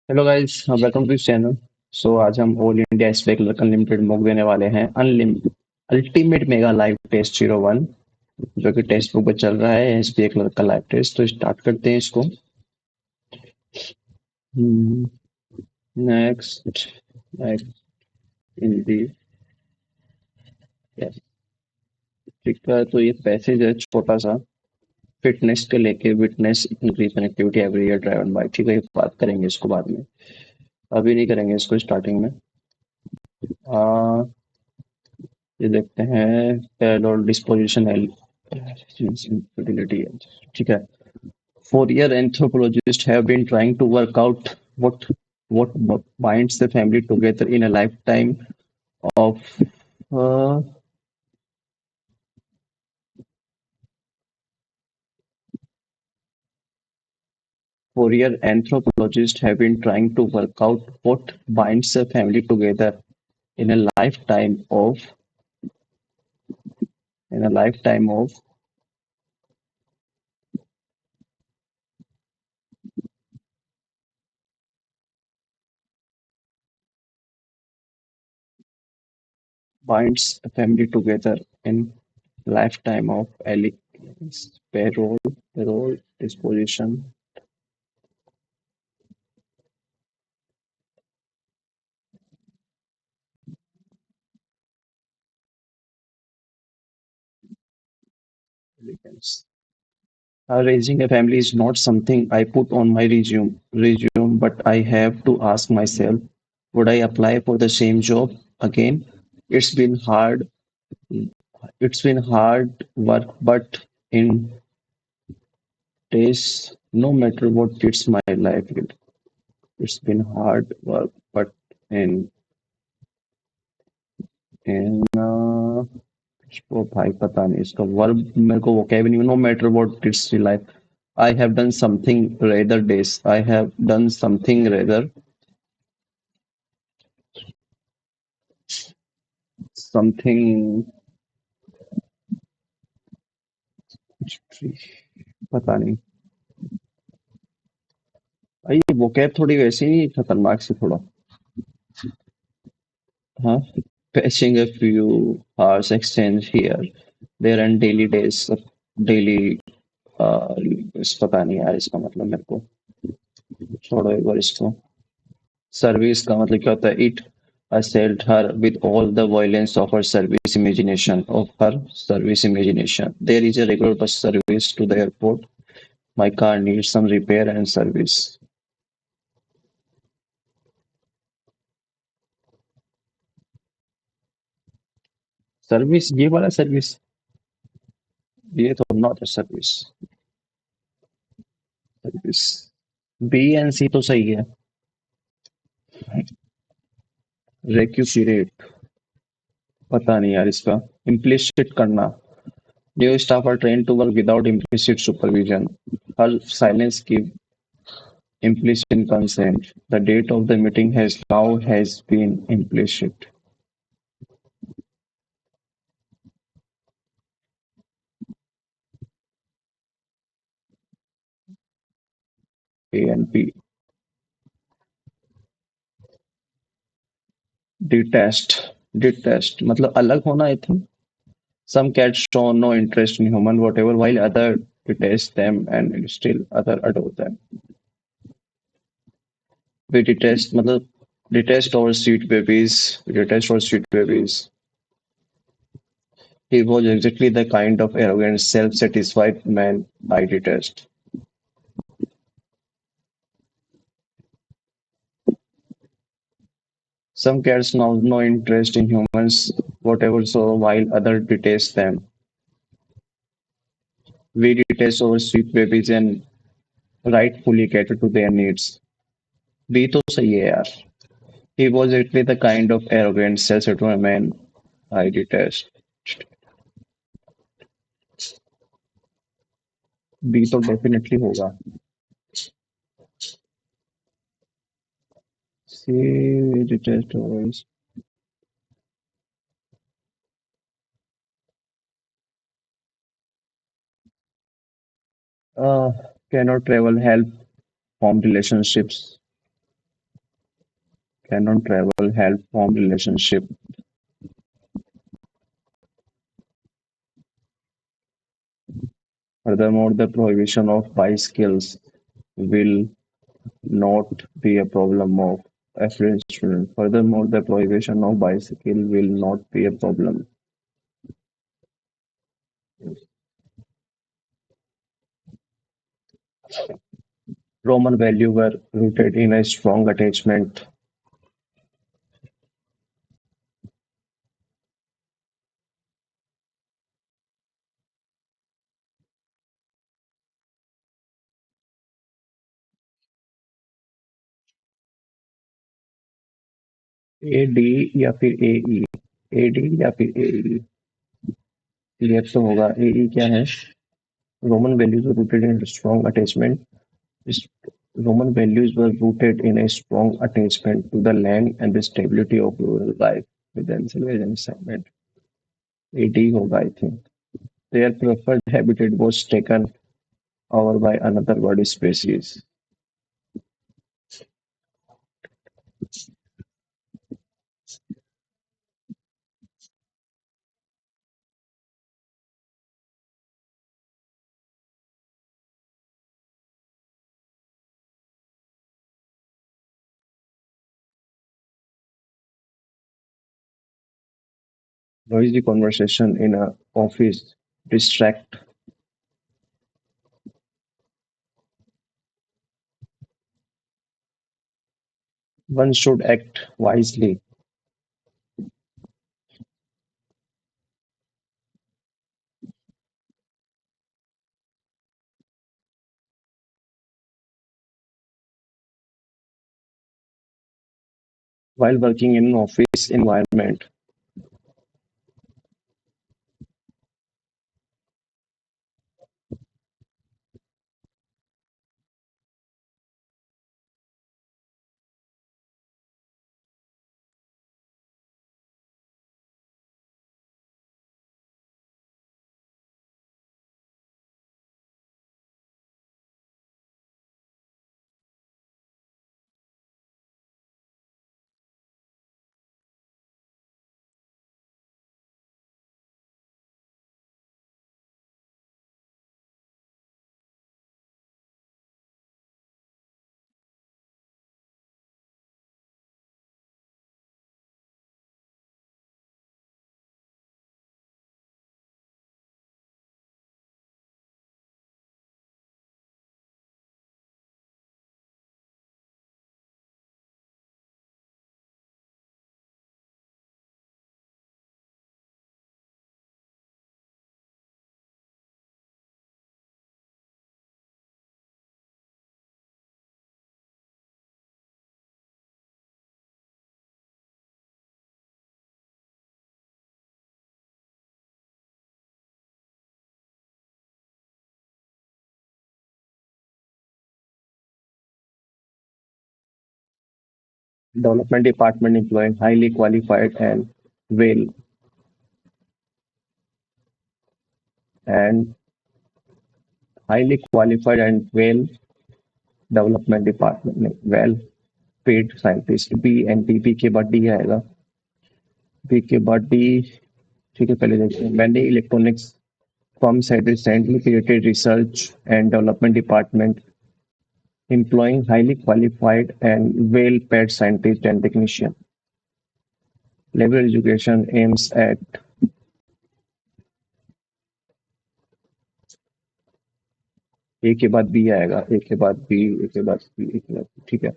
Hello guys, welcome to this channel. आज हम all India speak unlimited mock देने वाले हैं। अल्टीमेट मेगा लाइव टेस्ट 01 जो कि टेक्स्ट बुक पर चल रहा है। एसबीआई क्लर्क का लाइव टेस्ट। तो स्टार्ट करते हैं इसको। Next next Hindi. yes, ठीक है। तो ये पैसेज है छोटा सा। फिटनेस के लेके witness increase connectivity every year driven by. ठीक है, ये बात करेंगे इसको बाद में। अभी नहीं करेंगे इसको स्टार्टिंग में। आ, ये देखते हैं पैरेलल डिस्पोजिशन fertility. ठीक है। For years, anthropologists have been trying to work out what binds the family together in a lifetime of. Uh, for years, anthropologists have been trying to work out what binds a family together in a lifetime of in a lifetime of binds a family together in lifetime of elegance, parole, disposition, elegance. Raising a family is not something I put on my resume, but I have to ask myself, would I apply for the same job again? It's been hard. It's been hard work, but in days, no matter what it's my life. It's been hard work, but in in इसको भाई पता नहीं इसका verb मेरे को vocab नहीं। No matter what it's life I have done something rather days I have done something rather something पता नहीं। ये vocab थोड़ी वैसी ही खतरनाक सी थोड़ा। हाँ। Patching a few hours exchange here there and daily days daily पता नहीं यार इसका मतलब मेरे को। छोड़ो एक बार इसको। सर्विस का मतलब क्या होता है? It assailed her with all the violence of her service imagination. There is a regular bus service to the airport. My car needs some repair and service. Service ये वाला सर्विस। ये तो not a service. Service B and C तो सही है। रेक्यूपरेट पता नहीं यार इसका। इम्प्लिसिट करना। New staff are train to work without implicit supervision. हर साइलेंस की implicit consent. The date of the meeting has been implicit. A and B. Detest. Detest मतलब अलग होना I think. Some cats show no interest in human whatever while other detest them and still other adore them. We detest मतलब detest our sweet babies. We detest our sweet babies. He was exactly the kind of arrogant, self-satisfied man I detest. Some cats now no interest in humans whatever so while other detest them. We detest our sweet babies and rightfully cater to their needs. B तो सही है यार। He was exactly the kind of arrogant, self-centered man I detest. B तो definitely होगा। See, detest always. Uh, cannot travel help form relationships. cannot travel, help form relationship. Furthermore, the prohibition of bicycles will not be a problem of affluent student. Furthermore, the prohibition of bicycle will not be a problem. Roman values were rooted in a strong attachment. AD या फिर AE, AD या फिर AE, clear तो होगा AE क्या है? Roman values were rooted in strong attachment. Roman values were rooted in a strong attachment to the land and the stability of rural life within civilization segment. AD होगा I think. Their preferred habitat was taken over by another bird species. Noisy conversation in a office distract. One should act wisely while working in an office environment. Development department employing highly qualified and well development department में well paid scientist B and B के बाद D आएगा B के बाद D ठीक है पहले देखते हैं many electronics firms had recently created research and development department employing highly qualified and well paid scientists and technicians. Liberal education aims at A के बाद B आएगा A के बाद B A के बाद B A के बाद B, ठीक है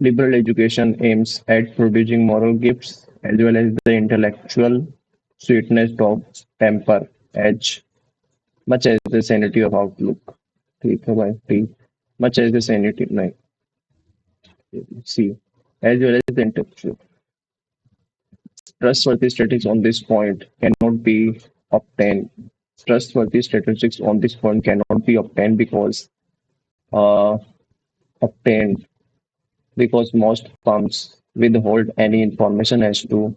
Liberal education aims at producing moral gifts as well as the intellectual sweetness of temper, edge, much as the sanity of outlook. ठीक है भाई T. Much as the sanity, नहीं C. As well as the intellectual. Trustworthy statistics on this point cannot be obtained. Trustworthy statistics on this point cannot be uh, obtained because most firms withhold any information as to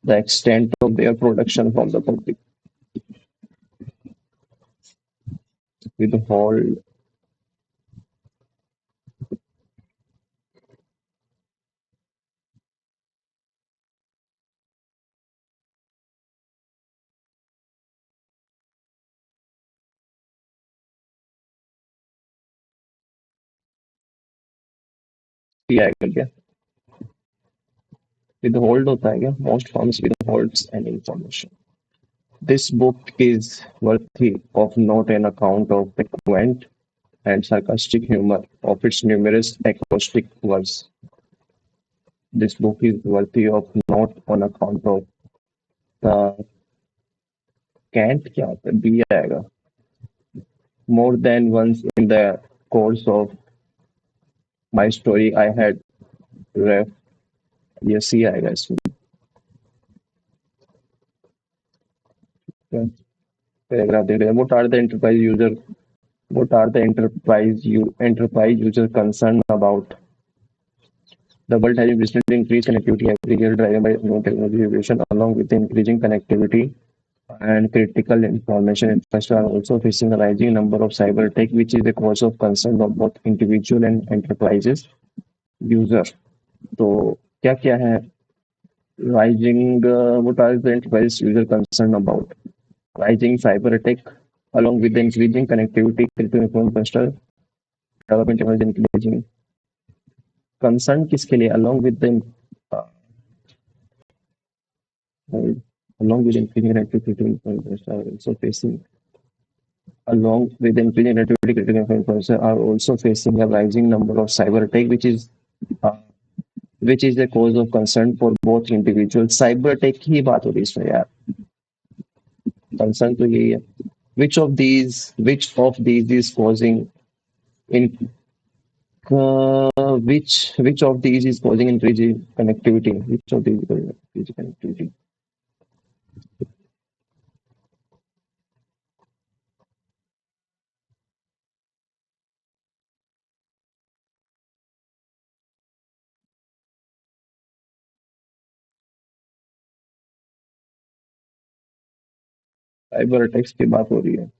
the extent of their production from the public. Withhold ये आएगा क्या? Withhold होता है क्या? Most firms withholds any information. This book is worthy of note on account of the quaint and sarcastic humor of its numerous acrostic words. This book is worthy of note on account of the cant क्या होता है? B आएगा. More than once in the course of my story, I had ref. ये C आएगा इसमें. Paragraph दे रहे हैं. What are the enterprise user concerned about? The world has recently increased connectivity every year, driven by new technology innovation, along with the increasing connectivity and critical information infrastructure are also facing a rising number of cyber attack, which is a cause of concern of both individual and enterprises user. तो क्या क्या है? Rising, what are the enterprise user concerned about? Rising cyber attack, along with the increasing connectivity, critical information infrastructure, development technology increasing. Concern किसके लिए? Uh, along with increasing connectivity, critical information infrastructure are also facing along with increasing connectivity, critical infrastructure are also facing a rising number of cyber attack, uh, which is a cause of concern for both individuals. Cyber attack की ही बात हो रही है इसमें यार. Concern तो यही है. Which of these is causing in which of these is causing increasing connectivity? Which of these is causing increasing connectivity? Cyber attacks की बात हो रही है.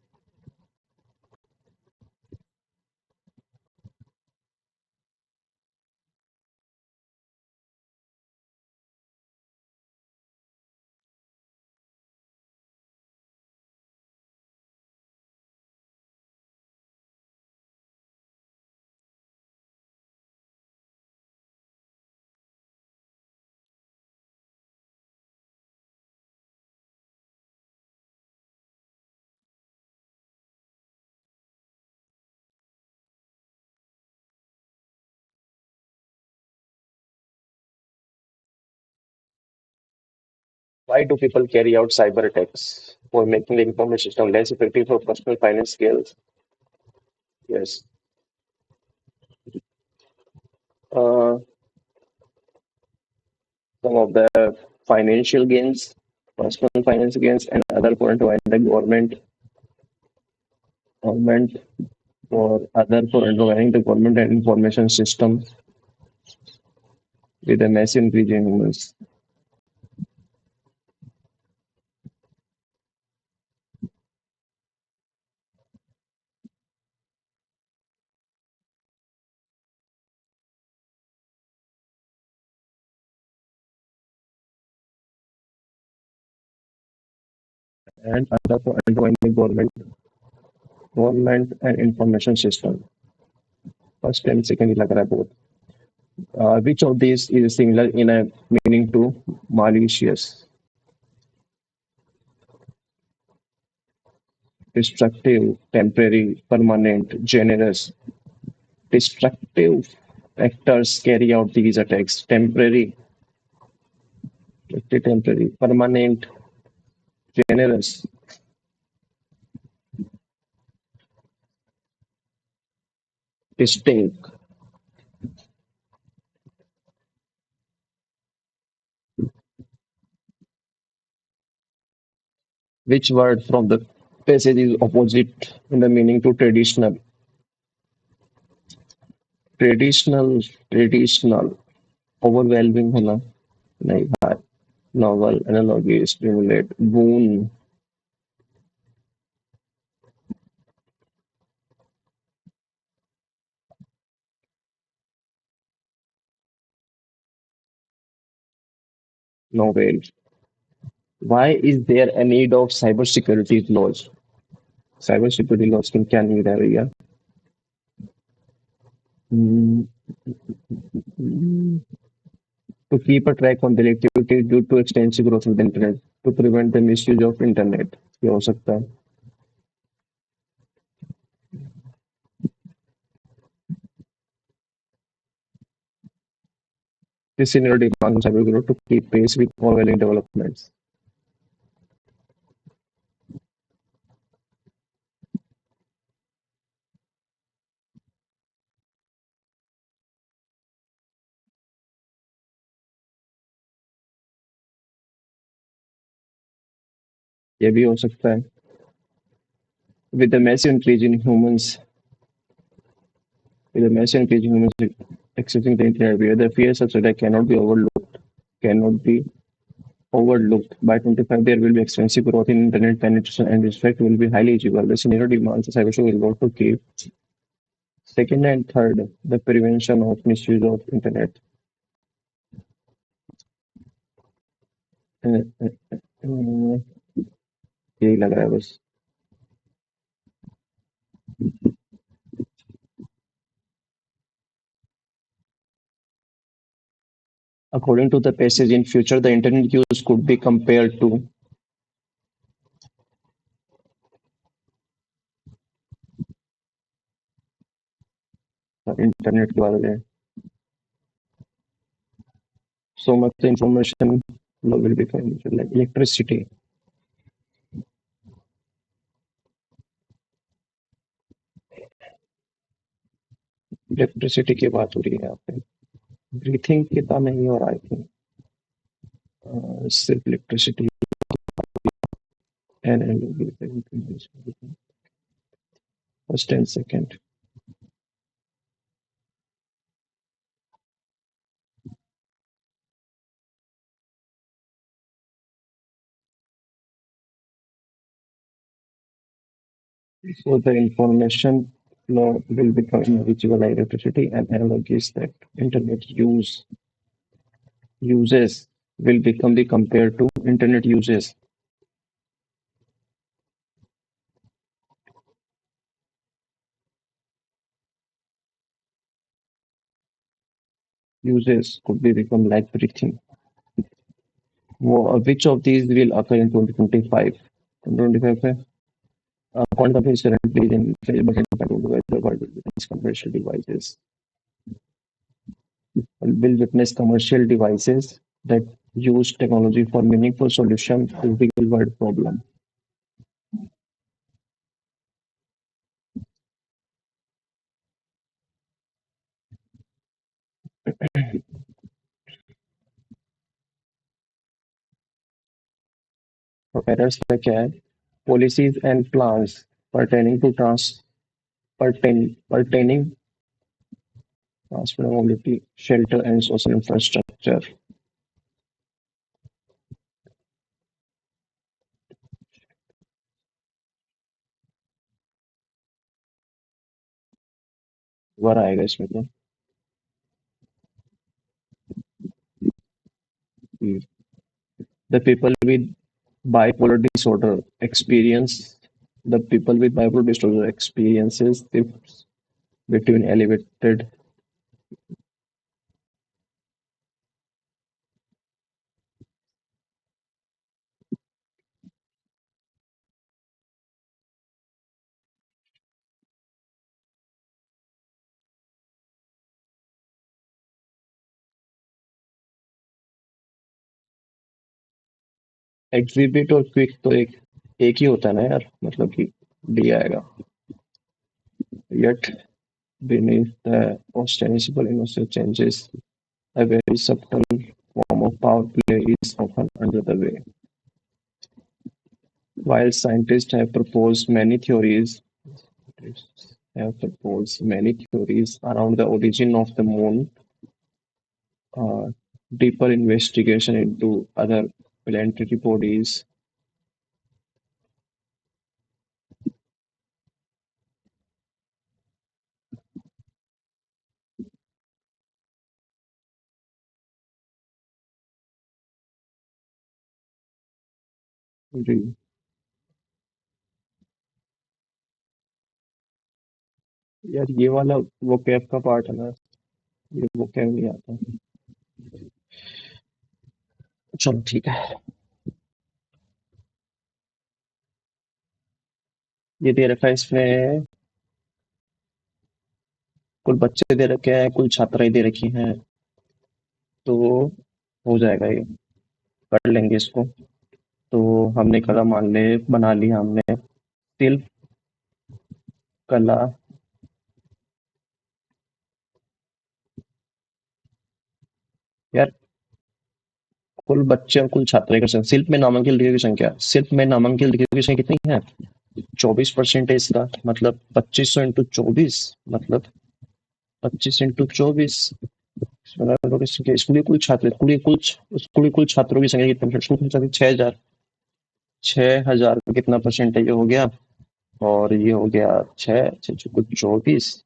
Why do people carry out cyber attacks? For making the information system less effective for personal finance skills. Yes. Uh, some of the financial gains, personal finance gains, and other for provide the government or other for providing the government and information system with a massive increase in humans. And other for providing the government and information system. First and second लग रहा है both. Which of these is similar in a meaning to malicious, destructive, temporary, permanent, generous? Destructive actors carry out these attacks. Temporary, permanent, generous. Distinct. Which word from the passage is opposite in the meaning to traditional? Traditional. Overwhelming होना नहीं भाई. Novel, analogy, stimulate, boon. Novel. Why is there a need of cybersecurity laws? Cybersecurity laws की क्या need है भैया? Hmm, Mm, to keep a track on the activity due to extensive growth of the internet, to prevent the misuse of internet, ये हो सकता है. This scenario demands cybergrowth to keep pace with ongoing developments. ये भी हो सकता है. With the massive increase in humans, with the massive increase in humans accessing the internet, where the fears of data cannot be overlooked. By 25, there will be extensive growth in internet penetration and respect will be highly achievable. The scenario demands the cybersecurity will work to keep. Second and third, the prevention of misuse of internet. अ, अ, अ, यही लग रहा है बस. According to the passage, in future, the internet use could be compared to internet के बारे में. So much information will be like electricity. Electricity की बात हो रही है यहाँ पे. ब्रीथिंग की तो नहीं हो रहा आई थिंक. सिर्फ electricity and first and second. So the information flow will become invisible like electricity and analogies that internet uses will become the compared to internet uses could be become like breathing. Which of these will occur in 2025? 2025 है. Quantum is currently in phase but independent whether the world will witness commercial devices will witness commercial devices that use technology for meaningful solution to real world problem. तो errors में क्या है? Policies and plans pertaining to pertaining transport mobility, shelter and social infrastructure. दोबारा आएगा इसमें तो. The people with bipolar disorder experience the people with bipolar disorder experiences shifts between elevated. Exhibit और quick तो एक ही होता है ना यार, मतलब कि डी आएगा. Yet beneath the ostensible innocent changes, a very subtle form of power play is often under the way. While scientists have proposed many theories around the origin of the moon, uh, deeper investigation into other planetary bodies re- यार ये वाला वो cap का part है ना. ये वो क्या नहीं आता। चलो ठीक है। ये दे रखा है इसमें, कुल बच्चे दे रखे हैं, कुल छात्राएं दे रखी हैं। तो हो जाएगा ये, कर लेंगे इसको। तो हमने कला मान ले बना लिया हमने। शिल्प कला। यार, कुल बच्चे और कुल छात्राएं का संख्या, शिल्प में नामांकित लड़कियों की संख्या, शिल्प में नामांकित लड़कियों की संख्या कितनी है? 24% है इसका, मतलब 2500 इंटू 24, मतलब 25 इंटू 24। स्कूली कुल छात्र, स्कूली कुल छात्रों की संख्या कितनी है? स्कूल की संख्या 6,000। 6,000 का कितना परसेंट है, ये हो गया। और ये हो गया 6, 6 चौको 24,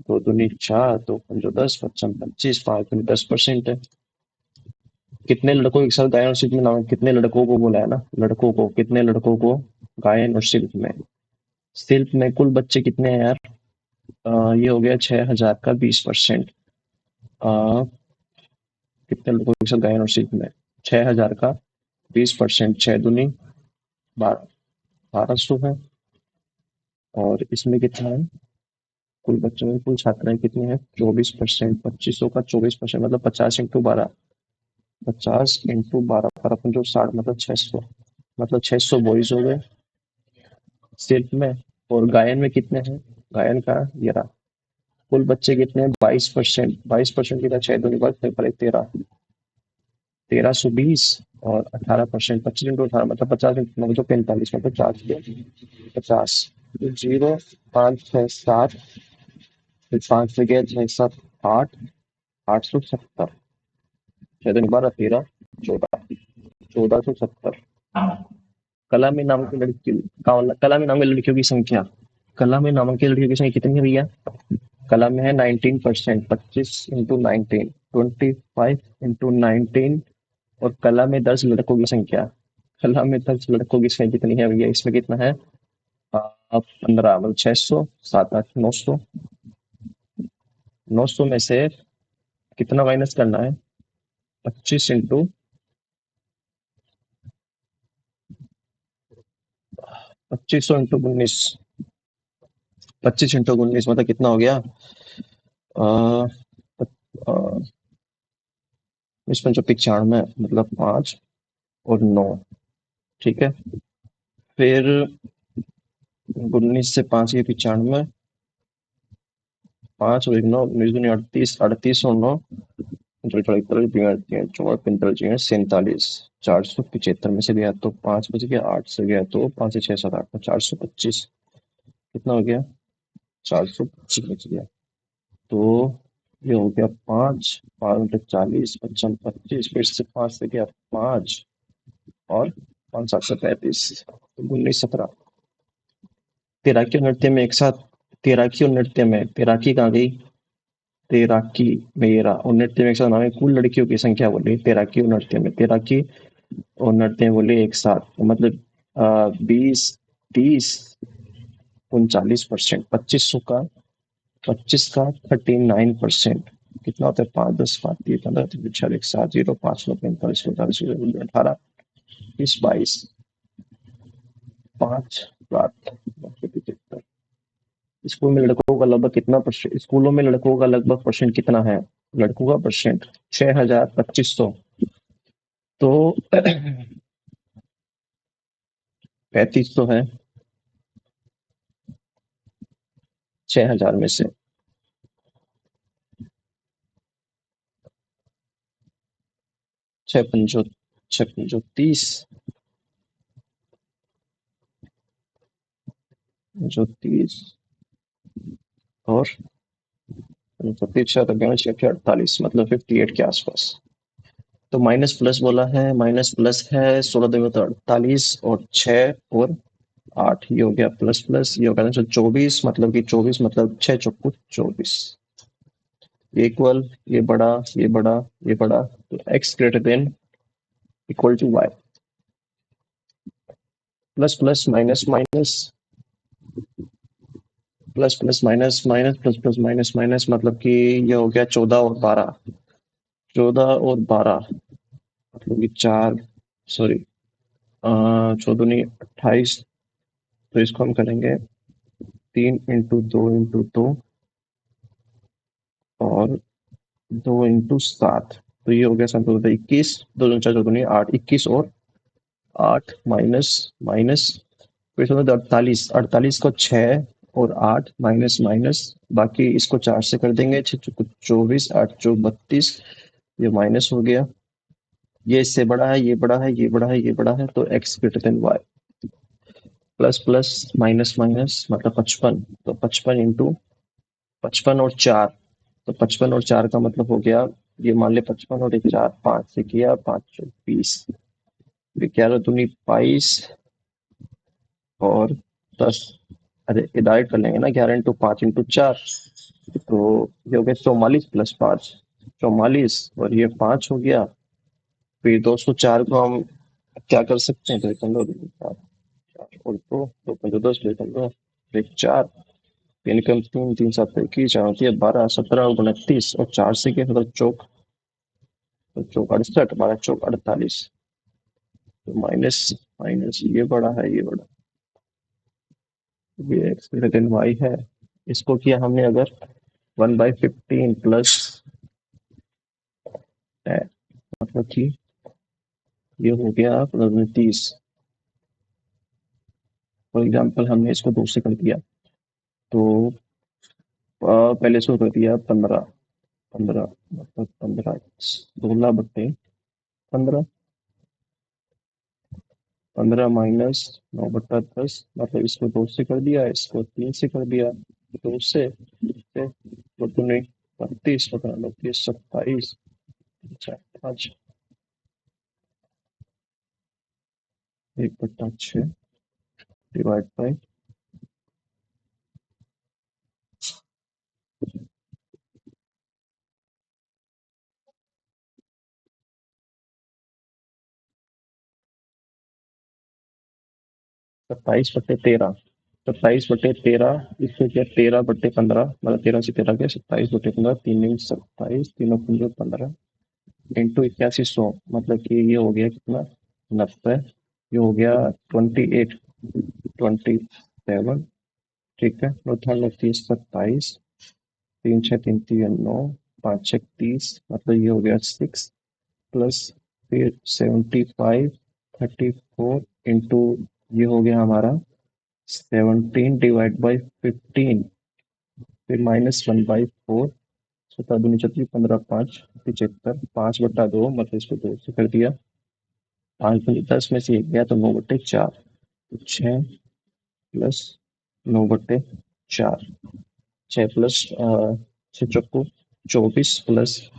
दो दूनी 4, दो पंजो 10, पचम 25, 5 दूनी 10% है। कितने लड़कों के साथ गायन और शिल्प में नाम, कितने लड़कों को बोला है ना, लड़कों को, कितने लड़कों को गायन और शिल्प में। शिल्प में कुल बच्चे कितने हैं यार? ये हो गया 6,000 का 20%। कितने लड़कों के साथ गायन और शिल्प में? 6,000 का 20%, 6 दूनी 12, 1200 है। और इसमें कितना है? कुल बच्चों में कुल छात्राएं कितनी है? 24%, 2500 का 24%, मतलब 50 इंटू 12। 50 इंटू 12, 12 पंजो 60, मतलब 600। मतलब 600 बॉयज हो गए सिर्फ में। और गायन में कितने हैं? गायन का ये रहा। कुल बच्चे कितने हैं? 22%। 22% कितना? 6 दूनी 12, 13, 1320। और 18%, 25 इंटू 18, मतलब 50 इंटू 9, 45, मतलब 450। 0, 5, 6, 7, फिर 5 से गया 6, 7, 8, 870। 6 दूनी 12, 13, 14, 1470। कला में नाम की लड़की, कला में नाम की लड़कियों की संख्या, कला में नामांकित लड़कियों की संख्या कितनी है भैया? कला में है 19%, 25 इंटू 19, 25 इंटू 19। और कला में 10 लड़कों की संख्या, कला में 10 लड़कों की संख्या कितनी है भैया? इसमें कितना है? 15, मतलब 600, 7, 8, 900। 900 में से कितना माइनस करना है? 25 इंटू 25 इंटू 19, मतलब कितना हो गया? आ, आ, 25, 95, मतलब 5 और 9। ठीक है। फिर 19 से 5 ये 95, 5 और 1 9, 19 दूनी 38, 38 और 9, चौवालीस 475, में से गया तो 5 बच गया, 8 से गया तो 5 से 6, 7, 8, 425। कितना हो गया? 425 बच गया। तो ये हो गया 5, 5 × 40, 55, 25, फिर से 5 से गया 5, और 5, 7, 35, 19, 17। तैराकी और नृत्य में एक साथ, तैराकी और नृत्य में, तैराकी कहाँ गई? तैराकी मेरा और नृत्य में एक साथ नाम है, कुल लड़कियों की संख्या बोली तैराकी और नृत्य में, तैराकी और नृत्य बोले एक साथ, तो मतलब 20, 30, 39%, 39%। कितना होता है? 5, 10, 5, 3, 15, 3, 4, 1, 7, 0, 5, 9, 45, 45, 18, 20, 22, 5, 7, 75। स्कूल में लड़कों का लगभग कितना परसेंट, स्कूलों में लड़कों का लगभग परसेंट कितना है? लड़कों का परसेंट 6,000, 2500। तो 3500 है 6,000 में से। 6 पंजो, 6 पंजो 30, जो 30, और 36, 48, मतलब 58 के आसपास। तो माइनस प्लस बोला है, माइनस प्लस है, 16 दूनी 48, और 6 और 8, ये हो गया प्लस प्लस, ये हो गया 24, मतलब कि 24, मतलब 6 चौको 24। ये इक्वल, ये बड़ा, ये बड़ा, ये बड़ा, तो x greater than equal to y. Plus plus minus minus plus plus minus minus plus plus minus minus मतलब कि ये हो गया 14 और 12। 14 और 12 मतलब कि 4, सॉरी, 14 नहीं 28। तो इसको हम करेंगे 3 × 2 × 2 और 2 × 7। तो ये हो गया संतुलन 21। 2 × 4 = 8, 21 और 8 माइनस माइनस फिर से 48। 48 को 6 और 8 माइनस माइनस, बाकी इसको 4 से कर देंगे। 6 × 4 = 24, 8 × 4 = 32। ये माइनस हो गया। ये इससे बड़ा है, ये बड़ा है, ये बड़ा है, ये बड़ा है, तो x greater than y। Plus plus minus minus मतलब 55। तो 55 और 4, तो 55 और 4 का मतलब हो गया, ये मान ले 55 और एक 4, 5 से किया, 5 × 20, 11 × 2 = 22 और 10। अरे डायरेक्ट कर लेंगे ना, 11 × 5 × 4, तो ये हो गया 44 + 5, 44 और ये 5 हो गया। फिर 204 को हम क्या कर सकते हैं, तो एक दो चार, चार और दो 10, लेकर दो एक 4, 3 × 3 = 3, 3 × 7 = 21, 4 × 12 17 और 29 और 4 से के मतलब चौक, तो चौक 68, 12 × 4 = 48। तो माइनस माइनस ये बड़ा है, ये बड़ा, ये एक्स ग्रेटर देन वाई है। इसको किया हमने अगर 1/15 प्लस मतलब कि ये हो गया 30। फॉर एग्जाम्पल हमने इसको 2 से कर दिया, तो पहले इसको कर दिया 15। 15 मतलब 15 16/15, 15 माइनस 9/10 मतलब इसको 2 से कर दिया, इसको 3 से कर दिया, 2 से 32, 29, 27, 5 1/6 डिवाइड बाई 27/13। 27/13 इसको क्या, 13/15 मतलब 13 से 13 के 27/15, 3 × 27, 3 × 15 इंटू 8100 मतलब कि ये हो गया कितना, 90। ये हो गया 28, 27, ठीक है। 9×3 = 27, 3×6 = 9, 5×6 = 30 मतलब ये हो गया 6 प्लस फिर 75, 34 इंटू ये हो गया हमारा 17/15, फिर -1/4, 17×2 = 15, 5 75, 5/2 मतलब इसको 2 से कर दिया। 5×10 में से 1 गया तो 9/4, तो 6 प्लस 9/4, 6 प्लस 6 × 4 = 24 प्लस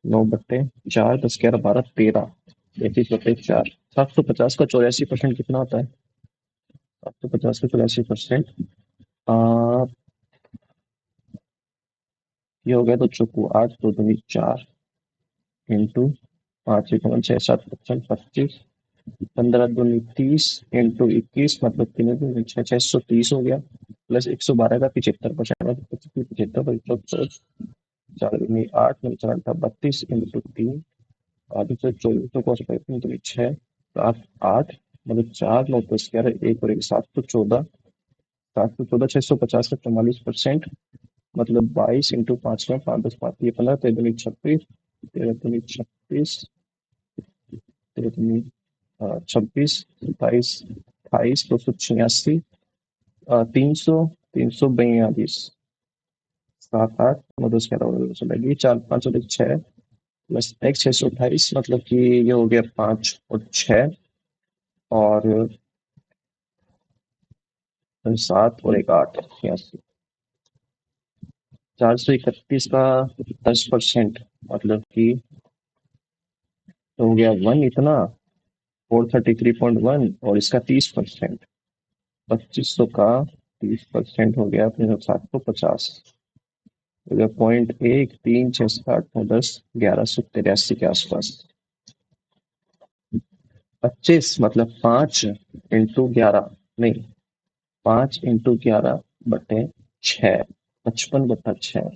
9/4, 10 × 11 = 12, 33/4। 750 का 84% कितना होता है? 750 का 84%, ये हो गया तो चुकू 8 2 दूनी 4 इंटू 5 1 6 7 25, 15 दूनी 30 इंटू 21 मतलब 3 दूनी 6 630 हो गया, प्लस 112 का 75% मतलब 75, 4 दूनी 8 9 4 32 इंटू 3, आगे से 24 को 6 7 8 मतलब 4 9 10 11 1 और 1 714, 714 650 का 44% मतलब 22 इंटू 5 में 5 10 5 ये 15 13 दूनी 26, 13 दूनी 26, 13 दूनी 26, 27 28 286, 300 342, 7 8 9 10 11 लगी 4 5 और 6 प्लस x 628 मतलब कि ये हो गया 5 और 6 और 7 और 1 8 86। 431 का 10% मतलब कि तो हो गया 1 इतना, 433.1 और इसका 30%, 2500 का 30% हो गया फिर 750 हो गया 0.1368910 1183 के आसपास। 25 मतलब 5 × 11 नहीं, 5 × 11/4 6, 55/6।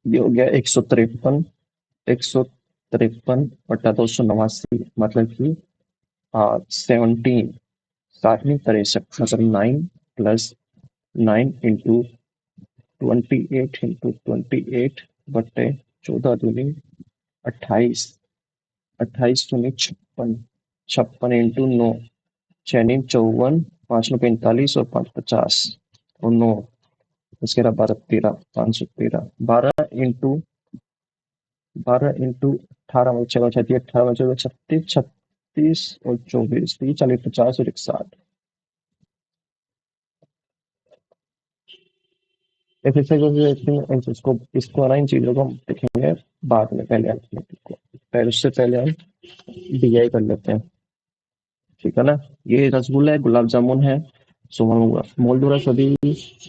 ये हो गया 153, 153/289, मतलब कि 17, 7 तिरसठ, मतलब 9 + 9 × 28 बटे 14 दूनी 28, 28 दूनी 56, 56 × 9, 6 × 9 = 54, 5 × 9 = 45 और 5 × 50 और 9, उसके बाद 12 × 13 = 513, 12 × 18 = 36, 18 × 36, 36 और 24, 30, 40, 50 और 60। इसको इसको ना, इन चीजों को हम देखेंगे बाद में, पहले अर्थमेटिक को, पहले उससे पहले हम डीआई कर लेते हैं। ठीक है ना। ये रसगुल्ला है, गुलाब जामुन है, मोल द्वारा सभी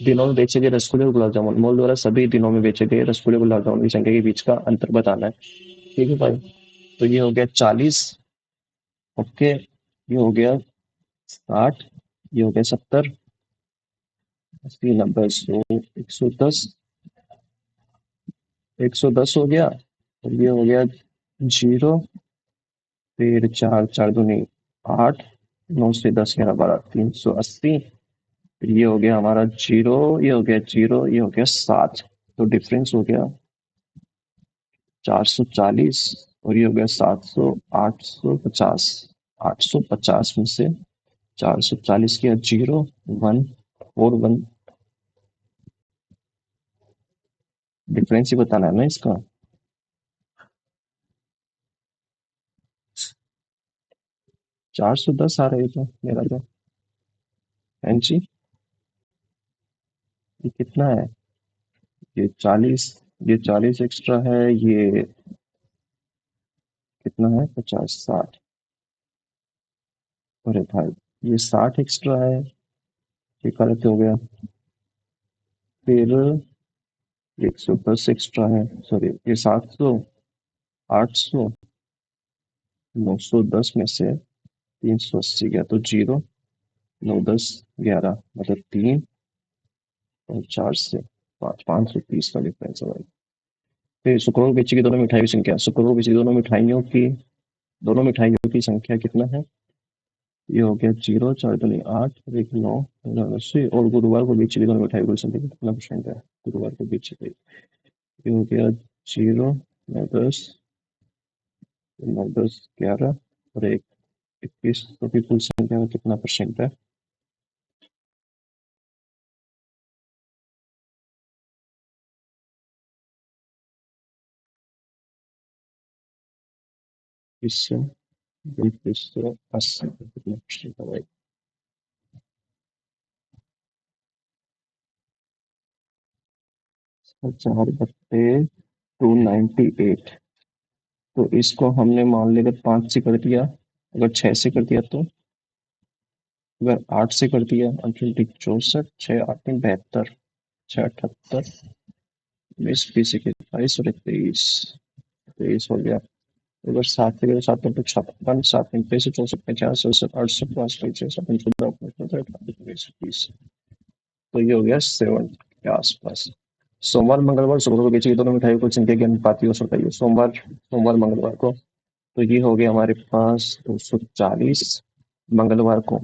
दिनों में बेचे गए रसगुल्ले और गुलाब जामुन, मोल द्वारा सभी दिनों में बेचे गए रसगुल्ले गुलाब जामुन की संख्या के बीच का अंतर बताना है। ठीक है भाई। तो ये हो गया 40। ओके, ये हो गया 60, ये हो गया 70, 80, 90, 100, 110, 110 हो गया। और ये हो गया 0, फिर 4, 4 दूनी 8, 9 से 10, 11, 12, 380। फिर ये हो गया हमारा 0, ये हो गया 0, ये हो गया 7। तो डिफरेंस हो गया 440, और ये हो गया 700, 850। 850 में से 440 किया, 0, 1 और 1, डिफरेंस ही बताना है ना इसका। 410 आ रही है तो मेरा तो। हाँ जी। ये कितना है? ये 40, ये 40 एक्स्ट्रा है, ये कितना है? 50, 60। अरे भाई, ये 60 एक्स्ट्रा है, ये गलत हो गया। फिर 110 एक्स्ट्रा है, सॉरी, ये 700, 800, 910 में से 380 गया तो 0, 9, 10, 11, मतलब 3 और 4 से 5, 530 का डिफरेंस है भाई। फिर शुक्रवार को बेची की दोनों मिठाई की संख्या, शुक्रवार को बेची दोनों मिठाइयों की संख्या कितना है? ये हो गया 0, 4 दूनी 8, 1, 9, 80, और गुरुवार को बेची गई दोनों मिठाई की संख्या कितना परसेंट है? गुरुवार को बेची गई, ये हो गया 0, 9, 10, 9, 10, 11 और 1, 21, तो फिर कुल संख्या में कितना परसेंट है? इससे 2180 कितना परसेंट है भाई? 4/298। तो इसको हमने मान लिया, अगर 5 से कर दिया, अगर 6 से कर दिया, तो अगर 8 से कर दिया, 64, 6, 8, 72, 6, 78, 20, 20, 22 और 23, 23 हो गया। अगर 7 से करें, 7 तो 56, 7, 23, 64, 50, 67, 68, 62, 63, 14, 15, 18, 19, 20। तो ये हो गया 7 के आसपास। सोमवार, मंगलवार, शुक्रवार को बेची गई दोनों मिठाई को संख्या के अनुपातियों से बताइए। सोमवार, मंगलवार को, तो ये हो गया हमारे पास 240, मंगलवार को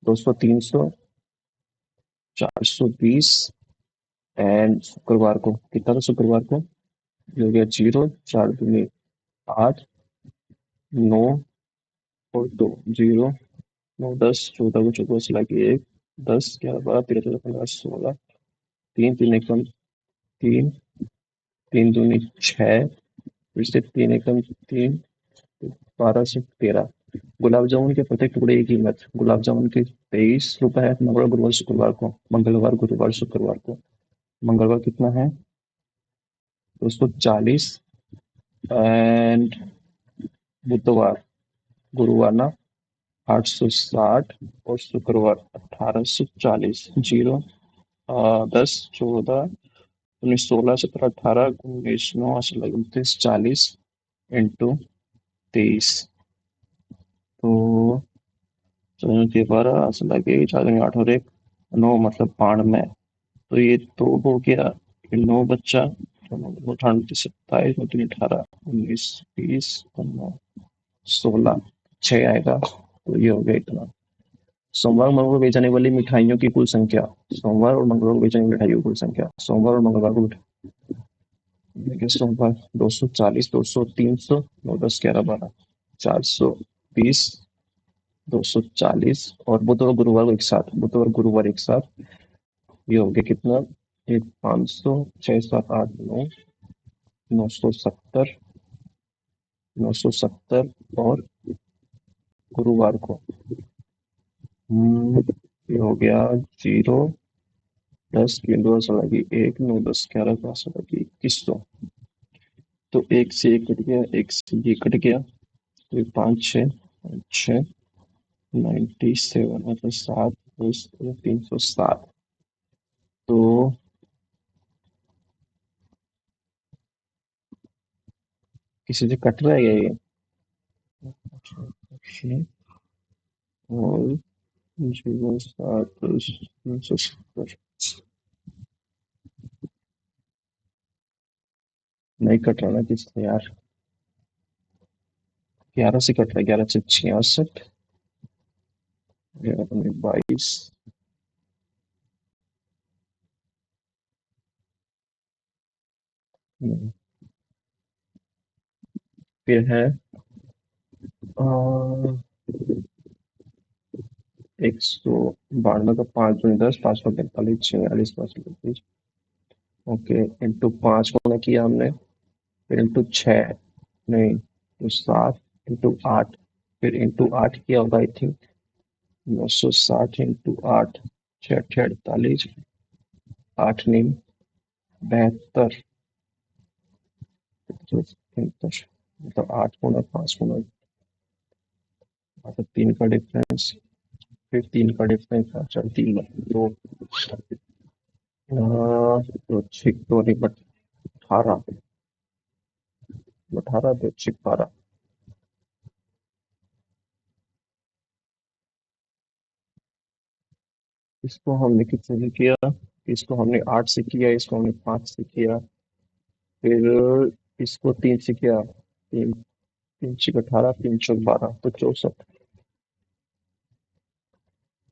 200, 300, 420, एंड शुक्रवार को कितना था? शुक्रवार को ये हो गया 0, 4 दूनी 8, 9 और 2, 0, 9, 10, 14 को 14 से लाके 1, 10, 11, 12, 13, 14, 15, 16, 3, 3 एकम 3, 3 दूनी 6, फिर से 3 एकम 3, 12 से 13। गुलाब जामुन के प्रत्येक टुकड़े की कीमत, गुलाब जामुन की 23 रुपए है, मंगलवार, गुरुवार, शुक्रवार को, मंगलवार, गुरुवार, शुक्रवार को, मंगलवार कितना है? 240, एंड बुधवार, गुरुवार ना 860, और शुक्रवार 1840, 0, 10, 14, 19, 16, 17, 18, 19, 9, 16, 29, 40 इंटू 23, तो 14, 12, 16 के 4, 8 और 1, 9 मतलब 92। तो ये तो हो गया, ये 9 बच्चा, तो 9 28 27 29 18 19 20 15 16 6 आएगा, तो ये हो गया इतना। सोमवार और मंगलवार को बेची जाने वाली मिठाइयों की कुल संख्या। सोमवार और मंगलवार को बेची जाने वाली मिठाइयों की कुल संख्या। सोमवार और मंगलवार को देखिए, सोमवार 240 200 300 9 10 11 12 420 240, और बुधवार गुरुवार को एक साथ, बुधवार गुरुवार एक साथ, ये हो गया कितना, एक 500 6 7 8 9 970 970, और गुरुवार को ये हो गया 0 10 3 2 लगी 1 9 10 11 5 लगी 2100। तो एक से एक कट गया, एक से ये कट गया, तो 5 6 6 97 मतलब 7 307। तो किसी से कट रहा है क्या ये? अच्छा, और 07 370 नहीं कट रहा ना किससे यार? 11 से कट रहा है, 11 से 66, 11 में 22, फिर है 192 का 5 दूनी 10, 545 46 536। ओके, इंटू 5 गुना किया हमने, फिर इंटू 6, नहीं तो 7, इंटू 8, फिर इंटू 8 किया होगा आई थिंक। 960 इंटू 8, 6 48, 8 नहीं 72, मतलब 8 गुना 5 गुना, मतलब 3 का डिफरेंस, फिर 3 का डिफरेंस, चल 3 दो, तो 6 तो नहीं बट 18, 18 तो 12। इसको हमने कितने से किया? इसको हमने 8 से किया, इसको हमने 5 से किया, फिर इसको 3 से किया, 3 3 छक 18, 3 चौक 12, तो 64,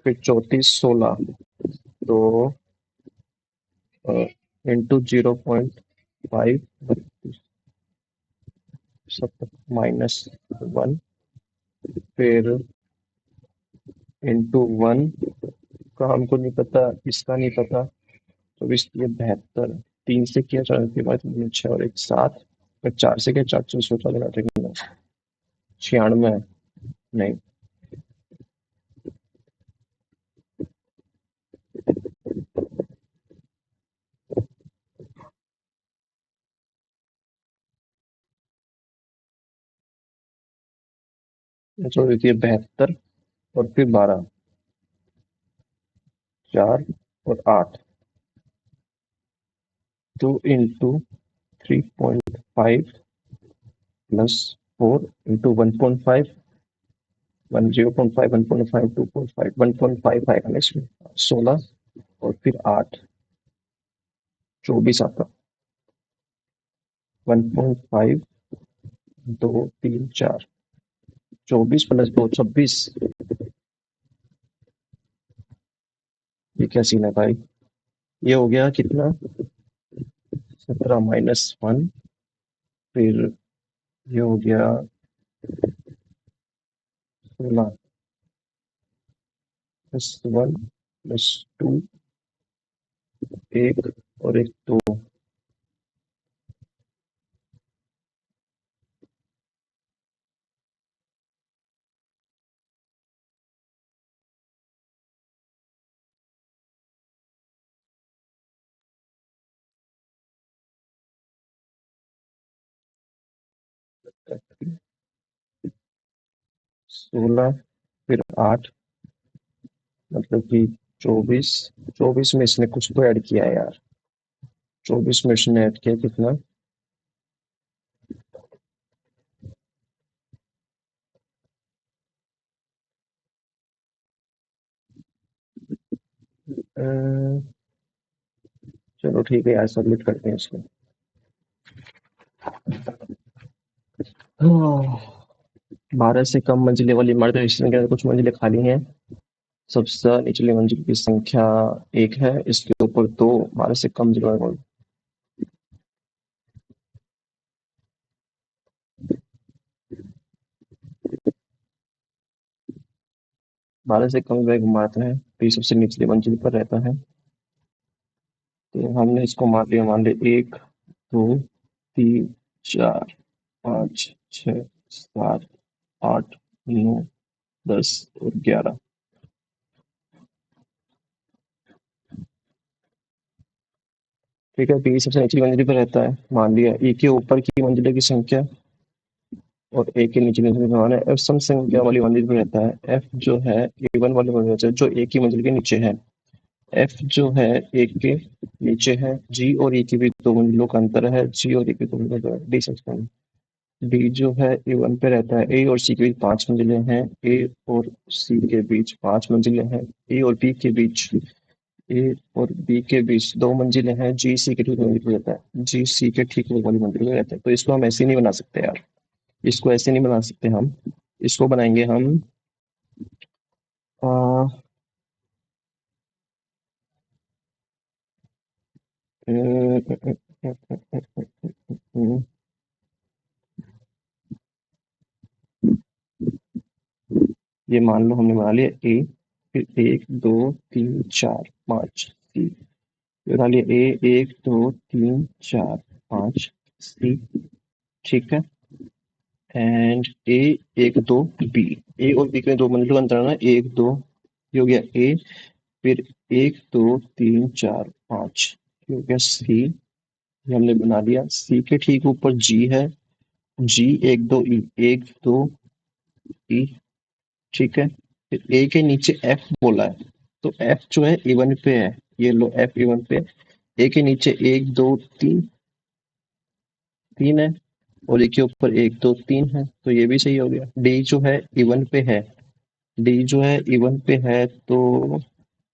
फिर 34 16, तो इंटू 0.5, सब -1, फिर इंटू 1 का हमको नहीं पता, इसका नहीं पता, तो इसलिए 72। 3 से किया 4 के बाद 6 और 1 7, फिर 4 से किया 4 4 96, नहीं छोड़ देती है 72, और फिर 12, 4 और 8, तो इंटू 3.5 प्लस 4 इंटू 1.5, 0.5 1.5 2.5 1.5 आएगा ना इसमें, 16, और फिर 8 24 आता, 1.5 2 3 4, 24 प्लस 2 26। ये क्या सीन है भाई? ये हो गया कितना, 17 -1, फिर ये हो गया 16 +1 +2, एक और एक 2,16 फिर 8, मतलब कि 24, 24 में इसने कुछ तो ऐड किया है यार, 24 में इसने ऐड किया कितना, अ, चलो ठीक है यार, सबमिट करते हैं इसको। हाँ, 12 से कम मंजिले वाली इमारत रजिस्ट्रेशन के अंदर कुछ मंजिलें खाली हैं। सबसे निचली मंजिल की संख्या 1 है, इसके ऊपर 2 12 से कम मंजिल वाले 12 से कम वर्ग इमारत है, तो ये सबसे निचली मंजिल पर रहता है। तो हमने इसको मान लिया, मान लिया 1, 2, 3, 4, 5, 6, 7, 8, 9, 10 और 11। ठीक है, तो ये सबसे निचली मंजिल पर रहता है। मान लिया ए के ऊपर की मंजिलों की संख्या और ए के नीचे मंजिल का मान है। एफ सम संख्या वाली मंजिल पर रहता है। एफ जो है ए1 वाली मंजिल जो एक ही मंजिल के नीचे है। एफ जो है एक के नीचे है। जी और ई के बीच दो मंजिलों का अंतर है। जी और ई के दो मंजिलों का डी सेक्शन। डी जो है ए1 पे रहता है। ए और सी के बीच 5 मंजिलें हैं। ए और सी के बीच 5 मंजिलें हैं। ए और बी के बीच ए और बी के बीच 2 मंजिलें हैं। जी सी के ठीक मंजिल पे रहता है। जी सी के ठीक वाली मंजिल पे रहता है। तो इसको हम ऐसे नहीं बना सकते यार। इसको ऐसे नहीं बना सकते हम। इसको बनाएंगे हम आ, ये मान लो हमने बना लिया ए, फिर 1 2 3 4 5 सी। बना लिया ए, 1 2 3 4 5 सी। ठीक है। And A, 1 2 B. ए और बी के दो मंजिलों का अंतर है ना, 1 2। ये हो गया ए। फिर 1 2 3 4 5 ये हो गया सी। ये हमने बना लिया। सी के ठीक ऊपर जी है। जी 1 2 ई, 1 2 ई। ठीक है। फिर ए के नीचे एफ बोला है, तो एफ जो है ए1 पे है। ये लो एफ ए1 पे। ए के नीचे 1 2 3 3 है। और ए के ऊपर 1 2 3 है, तो ये भी सही हो गया। डी जो है इवन पे है। डी जो है इवन पे है, तो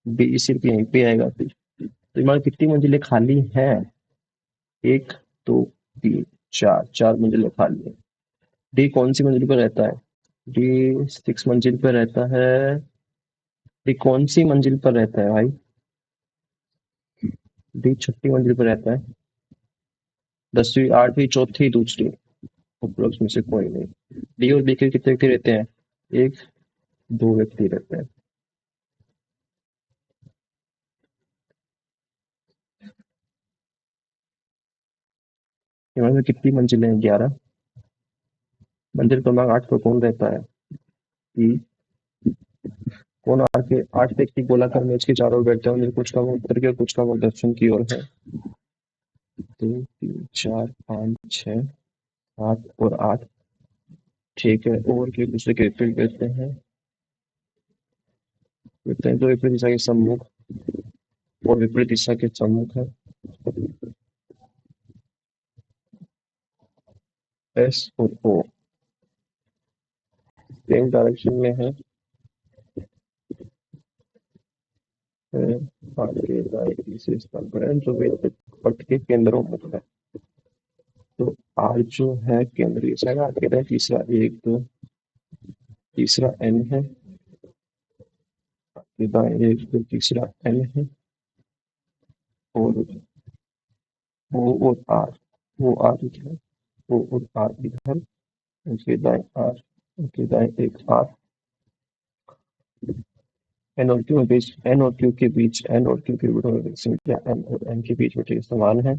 डी सिर्फ यहीं पे आएगा। तो हमारी कितनी मंजिलें खाली हैं? 1 2 3 4, 4 मंजिलें खाली है। डी कौन सी मंजिल पर रहता है? डी 6 मंजिल पर रहता है। डी कौन सी मंजिल पर रहता है भाई? डी छठी मंजिल पर रहता है। 10वीं, 8वीं, चौथी, दूसरी। अप्रोक्स में से कोई नहीं। डी और बी के कितने व्यक्ति रहते हैं? 1 2 व्यक्ति रहते हैं। इमारत में कितनी मंजिलें हैं? 11। मंजिल क्रमांक 8 पर कौन रहता है? ई। कौन 8 व्यक्ति गोलाकार मेज के चारों ओर बैठते हैं, उनमें कुछ का मुंह उत्तर की और कुछ का मुंह दक्षिण की ओर है। 2 3 4 5 6 7 और 8। ठीक है, और के दूसरे के विपरीत कहते हैं। कहते हैं तो विपरीत दिशा के सम्मुख और विपरीत दिशा के सम्मुख है। एस और ओ सेम डायरेक्शन में है। आगे दाएं तीसरे स्थान पर है, जो वेद पथ के केंद्रों है। तो आर जो है केंद्रीय से आगे है। तीसरा 1 2, तीसरा एन है। आगे दाएं 1 2, तीसरा एन है। और ओ और आर, वो आर इधर, ओ और आर इधर। उसके दाएं आर, उसके दाएं एक आर। एन और क्यू के बीच, एन और क्यू के बीच, एन और क्यू के बीच संख्या एन और एन के बीच में ठीक समान है।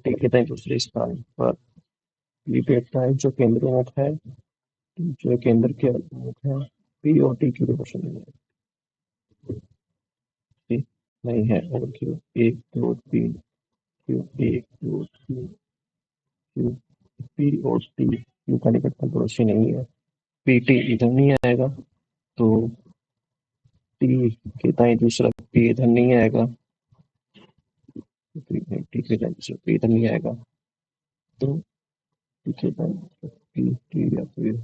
ठीक है, दूसरे स्थान पर ये बैठता है जो केंद्र मुख है, जो केंद्र के मुख है। पी और टी क्यू के क्वेश्चन में ठीक नहीं है। और क्यू 1 2 3, क्यू 1 2 3, क्यू पी और टी क्यू का निकटतम पड़ोसी नहीं है। पी टी इधर नहीं आएगा, तो टी के दाएं दूसरा पी इधर नहीं आएगा। टी के दाएं दूसरा पी इधर नहीं आएगा, तो टी के दाएं दूसरा पी टी या फिर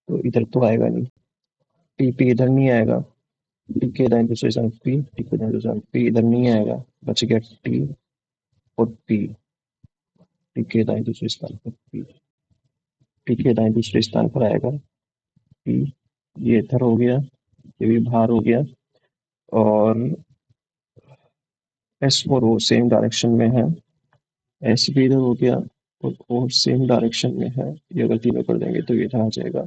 तो इधर तो आएगा नहीं। टी पी इधर नहीं आएगा, टी के दाएं दूसरे स्थान पी, टी के दाएं दूसरे स्थान पी इधर नहीं आएगा, बच गया टी और पी। टी के दाएं दूसरे स्थान पर पी, टी के दाएं दूसरे स्थान पर आएगा पी। ये इधर हो गया, ये भी बाहर हो गया, और एस और ओ सेम डायरेक्शन में है। एस भी इधर हो गया और ओ सेम डायरेक्शन में है। ये अगर तीनों कर देंगे तो ये इधर आ जाएगा।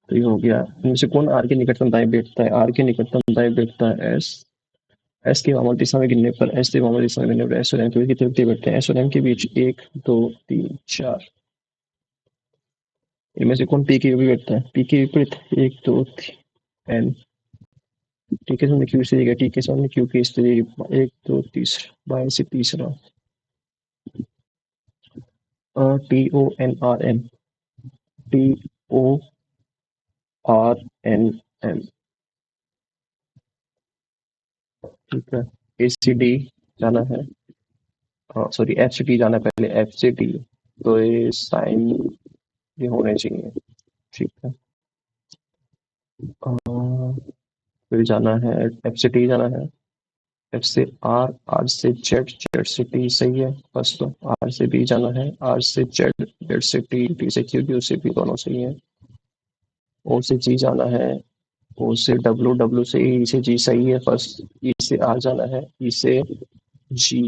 तो ये हो गया। इनमें से कौन आर के निकटतम दाएं बैठता है? आर के निकटतम दाएं बैठता है एस। एस की वामन दिशा में गिनने पर, एस की वामन दिशा में गिनने पर एस और एम के बीच कितने व्यक्ति बैठते हैं? एस और एम के बीच 1 2 3 4। इनमें से कौन पी के भी बैठता है? पी के विपरीत 1 2 एन। टी के सामने क्यू स्थिति है, टी के सामने क्यू की स्थिति 1 2 तीसरा, बाएं से तीसरा। T O N R M, T O R N M. ठीक है, ए सी डी जाना है, सॉरी एफ सी टी जाना है पहले, एफ सी टी। तो ये साइन ये होने चाहिए। ठीक है, फिर जाना है एफ से टी जाना है, एफ से आर, आर से जेड, जेड से टी। सही है बस। तो आर से बी जाना है, आर से जेड, जेड से टी, टी से क्यू, क्यू से बी, दोनों सही है। ओ से जी जाना है, ओ से डब्ल्यू, डब्ल्यू से ई, से जी। सही है फर्स्ट। ई से आर जाना है, ई से जी,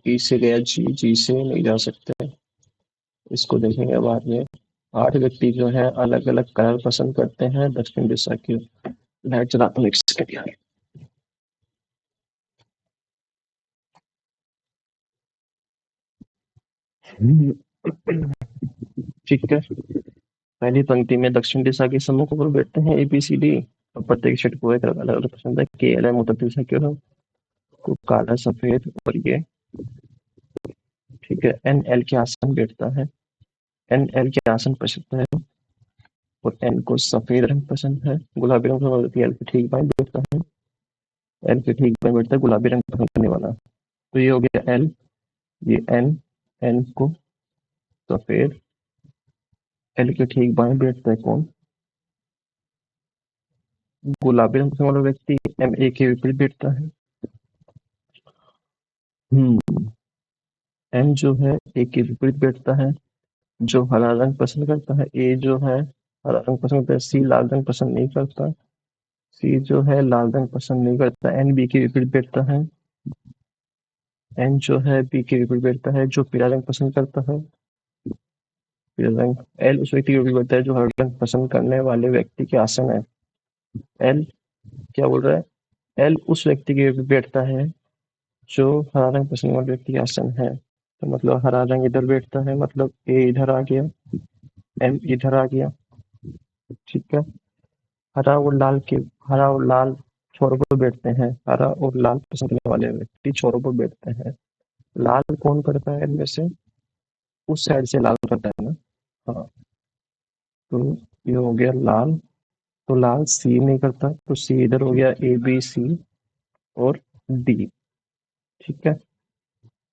ई से गया जी, जी से नहीं जा सकते। इसको देखेंगे बाद में। 8 व्यक्ति जो है अलग अलग कलर पसंद करते हैं दक्षिण दिशा की। लाइट चलाता हूँ एक सेकंड यार। ठीक है, पहली पंक्ति में दक्षिण दिशा के समूह पर बैठते हैं ए बी सी डी, और प्रत्येक षट को एक अलग अलग पसंद है। के एल एम उत्तर दिशा की ओर को काला सफेद, और ये ठीक है। एन एल के आसन बैठता है, एन एल के आसन पसंद है, और एन को सफेद रंग पसंद है। गुलाबी रंग पसंद है, एल के ठीक बाएं बैठता है, एल के ठीक बाएं बैठता है गुलाबी रंग पसंद करने वाला। तो ये हो गया एल, ये एन, एन को सफेद, एल के ठीक बाएं बैठता है कौन? गुलाबी रंग पसंद वाला व्यक्ति। एम ए के विपरीत बैठता है। एम जो है ए के विपरीत बैठता है, जो हरा रंग पसंद करता है। ए जो है हरा रंग पसंद करता है, सी लाल रंग पसंद नहीं करता। सी जो है लाल रंग पसंद नहीं करता। एन बी के विपरीत बैठता है, एन जो है बी के विपरीत बैठता है, जो पीला रंग पसंद करता है। पीला रंग। एल उस व्यक्ति के विपरीत बैठता है जो हरा रंग पसंद करने वाले व्यक्ति के आसन है। एल क्या बोल रहा है? एल उस व्यक्ति के विपरीत बैठता है जो हरा रंग पसंद वाले व्यक्ति के आसन है। तो मतलब हरा रंग इधर बैठता है, मतलब ए इधर आ गया, एम इधर आ गया। ठीक है, हरा और लाल के, हरा और लाल छोरों पर बैठते हैं। हरा और लाल पसंद करने वाले व्यक्ति छोरों पर बैठते हैं। लाल कौन करता है इनमें से? उस साइड से लाल करता है ना। हाँ, तो ये हो गया लाल। तो लाल सी नहीं करता, तो सी इधर हो गया, ए बी सी और डी। ठीक है,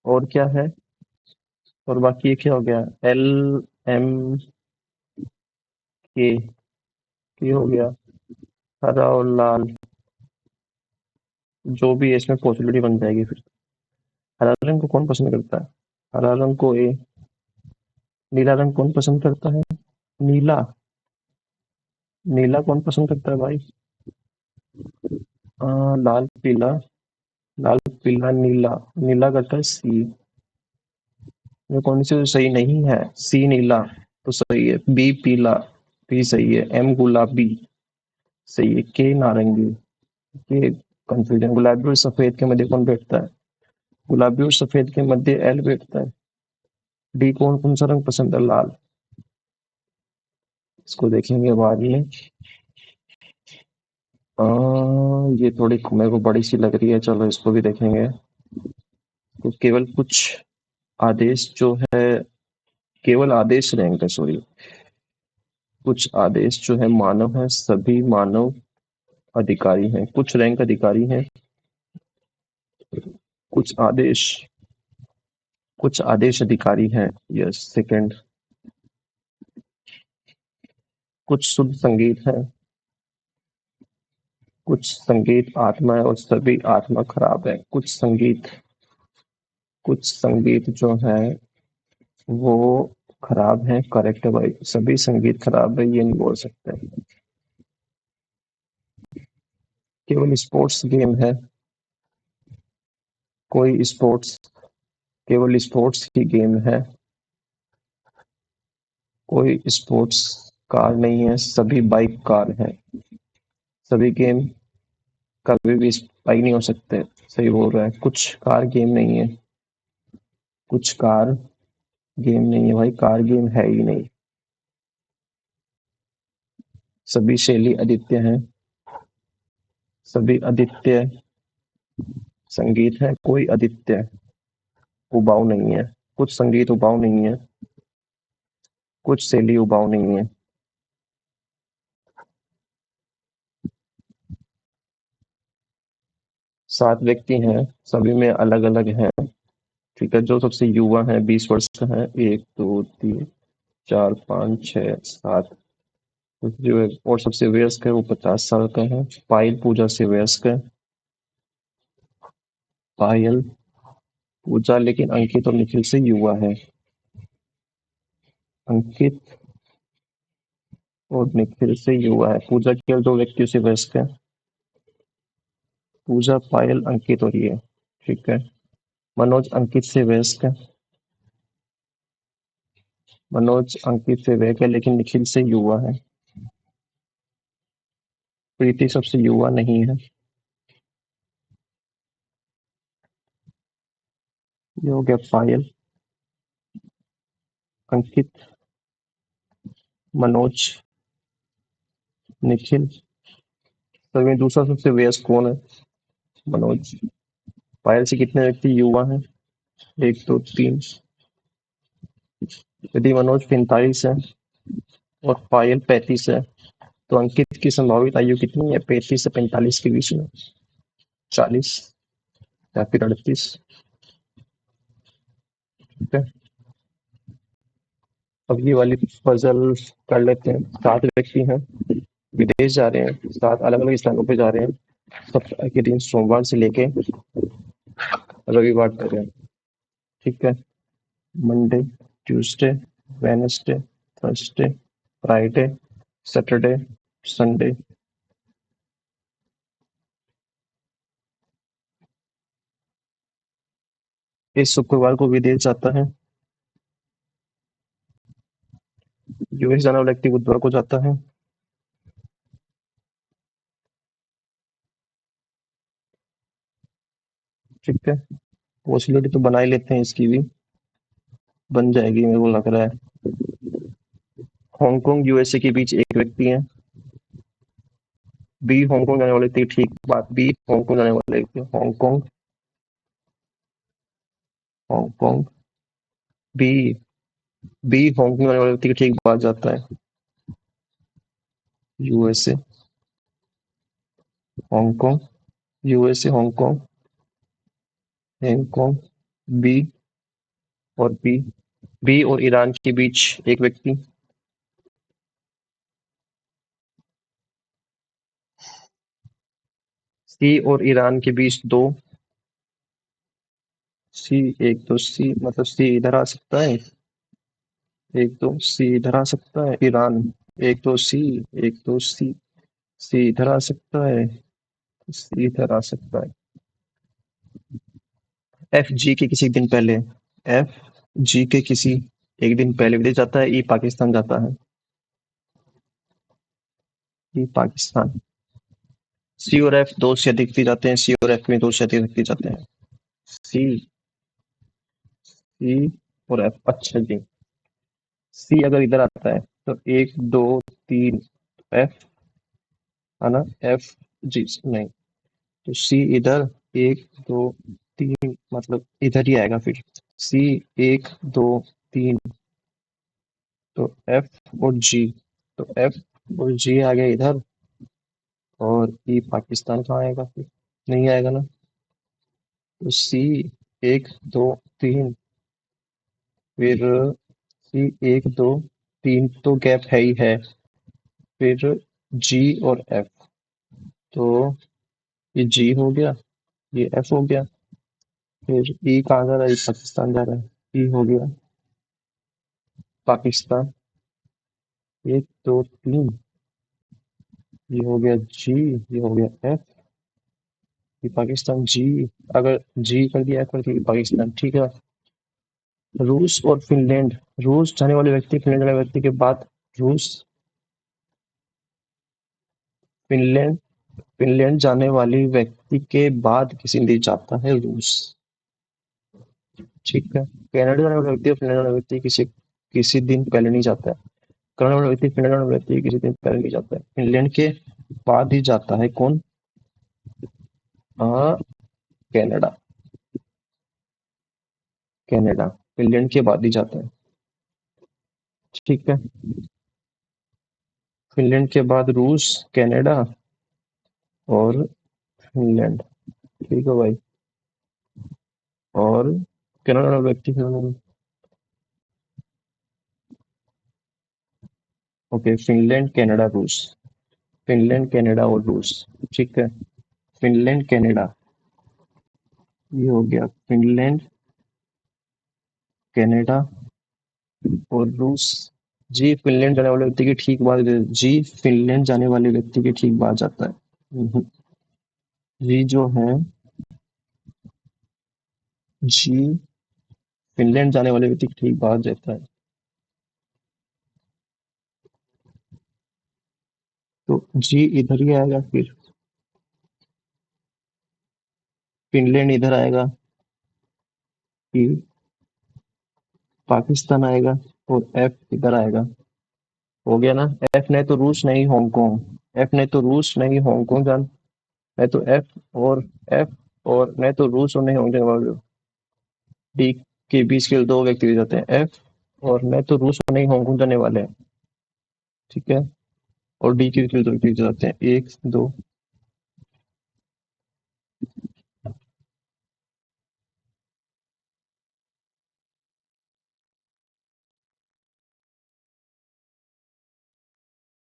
और क्या है? और बाकी ये क्या हो गया? एल एम के, ये हो गया हरा और लाल। जो भी है इसमें पॉसिबिलिटी बन जाएगी फिर। हरा रंग को कौन पसंद करता है? हरा रंग को ए। नीला रंग कौन पसंद करता है? नीला। नीला कौन पसंद करता है भाई? लाल पीला, लाल पीला नीला। नीला करता है सी। ये कौन सी सही नहीं है? सी नीला तो सही है, बी पीला भी सही है, एम गुलाबी सही है, के नारंगी। ये कंफ्यूजन। गुलाबी और सफेद के मध्य कौन बैठता है? गुलाबी और सफेद के मध्य एल बैठता है। डी कौन कौन सा रंग पसंद है? लाल। इसको देखेंगे बाद में। ये थोड़ी मेरे को बड़ी सी लग रही है, चलो इसको भी देखेंगे। तो केवल कुछ आदेश जो है, केवल आदेश रहेंगे, सॉरी, कुछ आदेश जो है मानव है, सभी मानव अधिकारी हैं। कुछ रैंक अधिकारी हैं, कुछ आदेश, कुछ आदेश अधिकारी हैं। Yes, second. कुछ शुद्ध संगीत है, कुछ संगीत आत्मा है और सभी आत्मा खराब है। कुछ संगीत जो है वो खराब है। करेक्ट है भाई, सभी संगीत खराब है ये नहीं बोल सकते। केवल स्पोर्ट्स गेम है। कोई स्पोर्ट्स केवल स्पोर्ट्स की गेम है। कोई स्पोर्ट्स कार नहीं है, सभी बाइक कार है। सभी गेम कभी भी स्पाई नहीं हो सकते। सही बोल रहा है, कुछ कार गेम नहीं है। कुछ कार गेम नहीं है भाई, कार गेम है ही नहीं। सभी शैली आदित्य हैं। सभी आदित्य संगीत है, कोई आदित्य उबाऊ नहीं है। कुछ संगीत उबाऊ नहीं है। कुछ शैली उबाऊ नहीं है। 7 व्यक्ति हैं, सभी में अलग-अलग हैं। ठीक है, जो सबसे युवा है 20 वर्ष का है। 1, 2, 3, 4, 5, 6, 7। जो है और सबसे वयस्क है वो 50 साल का है। पायल पूजा से वयस्क है। पायल पूजा, लेकिन अंकित और निखिल से युवा है। अंकित और निखिल से युवा है। पूजा केवल 2 व्यक्तियों से वयस्क है। पूजा, पायल, अंकित और ये। ठीक है। मनोज अंकित से वयस्क है। मनोज अंकित से वयस्क है लेकिन निखिल से युवा है। प्रीति सबसे युवा नहीं है। ये हो गया पायल, अंकित, मनोज, निखिल। तो में दूसरा सबसे वयस्क कौन है? मनोज। पायल से कितने व्यक्ति युवा हैं? 1, 2, 3। यदि मनोज 45 है और पायल 35 है तो अंकित की संभावित आयु कितनी है? 35 से 45 के बीच में। 40 या फिर 38। ठीक है। अब ये वाली पजल कर लेते हैं। 7 व्यक्ति हैं, विदेश जा रहे हैं, 7 अलग अलग स्थानों पे जा रहे हैं। सप्ताह के दिन सोमवार से लेके रविवार तक है। ठीक है। Monday, Tuesday, Wednesday, Thursday, Friday, Saturday, Sunday. इस शुक्रवार को विदेश जाता है। यूएस जाने वाला व्यक्ति बुधवार को जाता है। ठीक है। पॉसिबिलिटी तो बना ही लेते हैं, इसकी भी बन जाएगी मेरे को लग रहा है। हांगकांग यूएसए के बीच एक व्यक्ति है। बी हांगकांग जाने वाले थे, ठीक बात। बी हांगकांग जाने वाले थे। Hong Kong, Hong Kong. B B Hong Kong जाने वाले व्यक्ति की ठीक बात जाता है। USA, Hong Kong, USA, Hong Kong, Hong Kong, B और बी और ईरान के बीच एक व्यक्ति। सी और ईरान के बीच दो। सी, एक तो सी मतलब सी इधर आ सकता है। एक तो सी इधर आ सकता है, ईरान। एक तो सी, एक तो सी इधर आ सकता है, सी इधर आ सकता है। एफ जी के किसी दिन पहले, एफ जी के किसी एक दिन पहले विदेश जाता है। ई पाकिस्तान जाता है। ई पाकिस्तान। सी और एफ दो से अधिक व्यक्ति जाते हैं। सी और एफ में दो से अधिक व्यक्ति जाते हैं। सी सी और एफ, अच्छा जी। सी अगर इधर आता है तो 1, 2, 3 एफ, है ना? एफ जी नहीं, तो सी इधर 1, 2, 3 मतलब इधर ही आएगा फिर। सी 1, 2, 3 तो एफ और जी, तो एफ और जी आ गया इधर। और ई पाकिस्तान कहाँ आएगा फिर? नहीं आएगा ना। तो सी 1, 2, 3, फिर सी 1, 2, 3 तो गैप है ही है। फिर जी और एफ, तो ये जी हो गया, ये एफ हो गया, फिर ई कहाँ जा रहा है, ये पाकिस्तान जा रहा है, ई हो गया पाकिस्तान, एक दो तीन, ये हो गया जी, ये हो गया एफ, ये पाकिस्तान जी, अगर जी कर दिया एफ कर दिया पाकिस्तान, ठीक है। रूस और फिनलैंड, रूस जाने वाले व्यक्ति, फिनलैंड जाने वाले व्यक्ति के बाद रूस, फिनलैंड, फिनलैंड जाने वाले व्यक्ति के बाद किसी दिन जाता है रूस, ठीक है। कनाडा जाने वाला व्यक्ति और फिनलैंड जाने वाला व्यक्ति किसी किसी दिन पहले नहीं जाता है। कनाडा वाला व्यक्ति फिनलैंड वाला व्यक्ति किसी दिन पहले नहीं जाता है, फिनलैंड के बाद ही जाता है कौन, हाँ, कनाडा, कनाडा फिनलैंड के बाद ही जाता है, ठीक है। फिनलैंड के बाद रूस, कनाडा और फिनलैंड, ठीक है भाई। और कनाडा वाला व्यक्ति ओके, फिनलैंड कनाडा रूस, फिनलैंड कनाडा और रूस, ठीक है। फिनलैंड कनाडा, ये हो गया फिनलैंड, कनाडा और रूस। जी फिनलैंड जाने वाले व्यक्ति के ठीक बाद, जी फिनलैंड जाने वाले व्यक्ति के ठीक बाद जाता है। जी जो है, जी फिनलैंड जाने वाले व्यक्ति के ठीक बाद जाता है, तो जी इधर ही आएगा, फिर फिनलैंड इधर आएगा, फिर पाकिस्तान आएगा और एफ इधर आएगा, हो गया ना। एफ नहीं तो रूस नहीं हांगकांग, एफ नहीं तो रूस नहीं हांगकांग जान, नहीं तो एफ और एफ, और नहीं तो रूस और नहीं हांगकांग, डी के बीच के दो व्यक्ति हो जाते हैं एफ, और नहीं तो रूस और नहीं हांगकांग जाने वाले हैं, ठीक है। और डी के बीच के दो व्यक्ति हो जाते हैं, एक दो,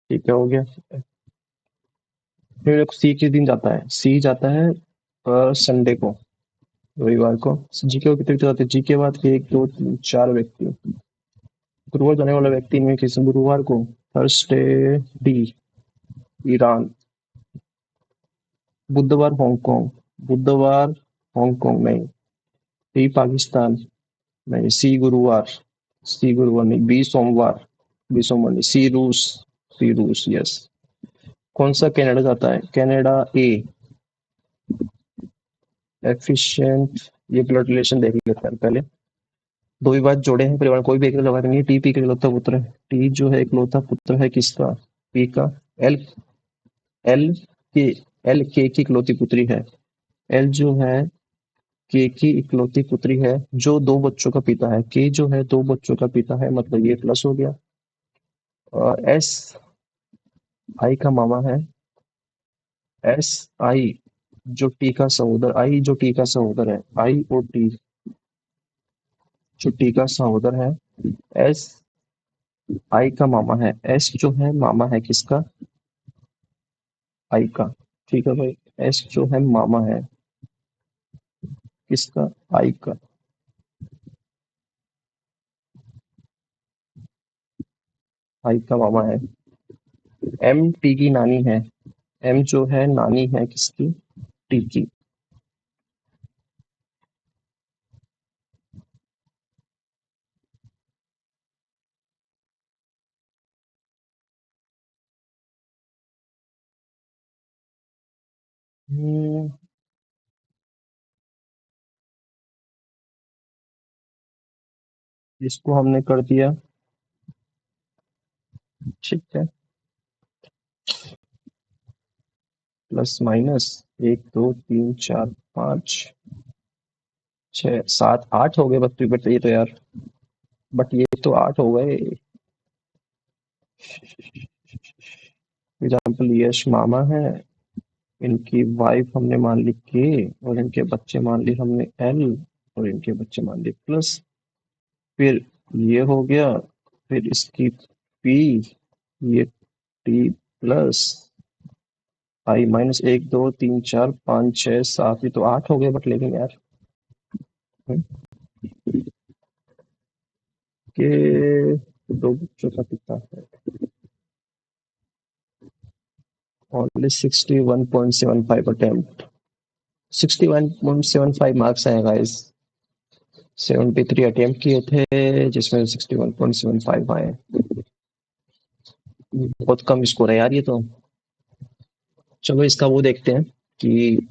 ठीक है, हो गया। फिर सी किस दिन जाता है, सी जाता है संडे को, रविवार को। जी के कितने व्यक्ति जाते हैं, जी के बाद के एक दो तीन चार व्यक्ति, गुरुवार जाने वाला व्यक्ति इनमें किस गुरुवार को, थर्सडे डी ईरान, बुधवार हांगकांग, बुधवार हांगकांग नहीं, डी पाकिस्तान नहीं, सी गुरुवार नहीं, बी सोमवार, बी सोमवार नहीं, सी रूस, यस। कौन सा कनाडा जाता है, कनाडा ए, एफिशिएंट, ये ब्लड रिलेशन देख लेते हैं पहले। दो ही बात जोड़े हैं परिवार, कोई भी एक लगा देंगे, टी पी का इकलौता पुत्र है, टी जो है इकलौता पुत्र है किसका, पी का, एल, एल के, एल के की इकलौती पुत्री है, एल जो है के की इकलौती पुत्री है, जो दो बच्चों का पिता है, के जो है दो बच्चों का पिता है, मतलब ये प्लस हो गया। और एस आई का मामा है, एस आई जो टी का सहोदर, आई जो टी का सहोदर है, आई और टी जो टी का सहोदर है, एस आई का मामा है, एस जो है मामा है किसका, आई का, ठीक है भाई। एस जो है मामा है किसका, आई का, आई का मामा है। एम टी की नानी है, एम जो है नानी है किसकी, टी की। हम्म, इसको हमने कर दिया, ठीक है। प्लस माइनस एक दो तीन चार पाँच छः सात आठ हो गए, बस बट ये तो यार, बट ये तो आठ हो गए। एग्जाम्पल यश मामा है, इनकी वाइफ हमने मान ली के, और इनके बच्चे मान लिए हमने एल, और इनके बच्चे मान लिए प्लस, फिर ये हो गया, फिर इसकी पी, ये टी प्लस, आई माइनस 1 2 3 4 5 6 7, ये तो 8 हो गए, बट लेकिन यार के दो बच्चों का कितना है? ओनली 61.75 अटेम्प्ट, 61.75 मार्क्स आए गाइस। 73 अटेम्प्ट किए थे जिसमें 61.75 आए। बहुत कम स्कोर है यार ये तो। चलो इसका वो देखते हैं कि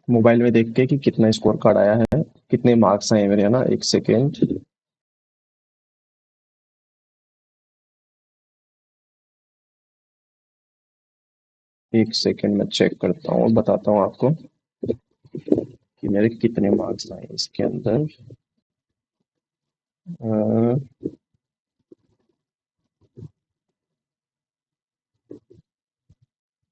मोबाइल में देख के कि कितना स्कोर कार्ड आया है, कितने मार्क्स आए मेरे, है ना। एक सेकेंड। एक सेकेंड में चेक करता हूँ, बताता हूँ आपको कि मेरे कितने मार्क्स आए इसके अंदर। अ,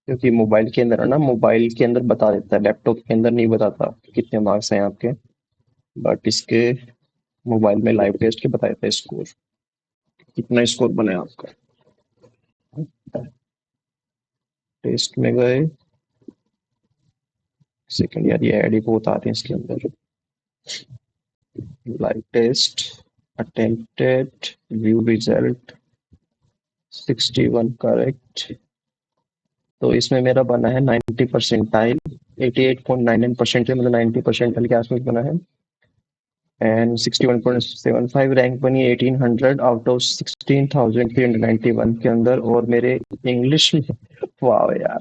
क्योंकि मोबाइल के अंदर है ना, मोबाइल के अंदर बता देता है, लैपटॉप के अंदर नहीं बताता कितने मार्क्स हैं आपके। बट इसके मोबाइल में लाइव टेस्ट के बता देता है स्कोर, कितना स्कोर बना है आपका। टेस्ट में गए, सेकंड यार, ये ऐड ही बहुत आते हैं इसके अंदर। Live test, attempted, view result, 61 correct. तो इसमें मेरा बना है 90 परसेंटाइल, 88.99% मतलब 90 परसेंटाइल के आसपास बना है। एंड 61.75 रैंक बनी 1800 आउट ऑफ 16,391 के अंदर। और मेरे इंग्लिश में, वाह यार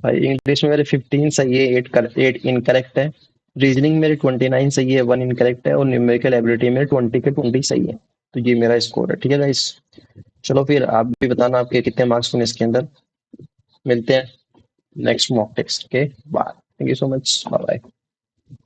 भाई, इंग्लिश में मेरे 15 सही है, 8 इनकरेक्ट है। रीजनिंग मेरे 29 सही है, 1 इनकरेक्ट है। और न्यूमेरिकल एबिलिटी मेरे 20 के 20 सही है। तो ये मेरा स्कोर है, ठीक है गाइस। चलो फिर आप भी बताना आपके कितने मार्क्स बने इसके अंदर। मिलते हैं नेक्स्ट मॉक टेस्ट के बाद। Thank you so much, bye bye.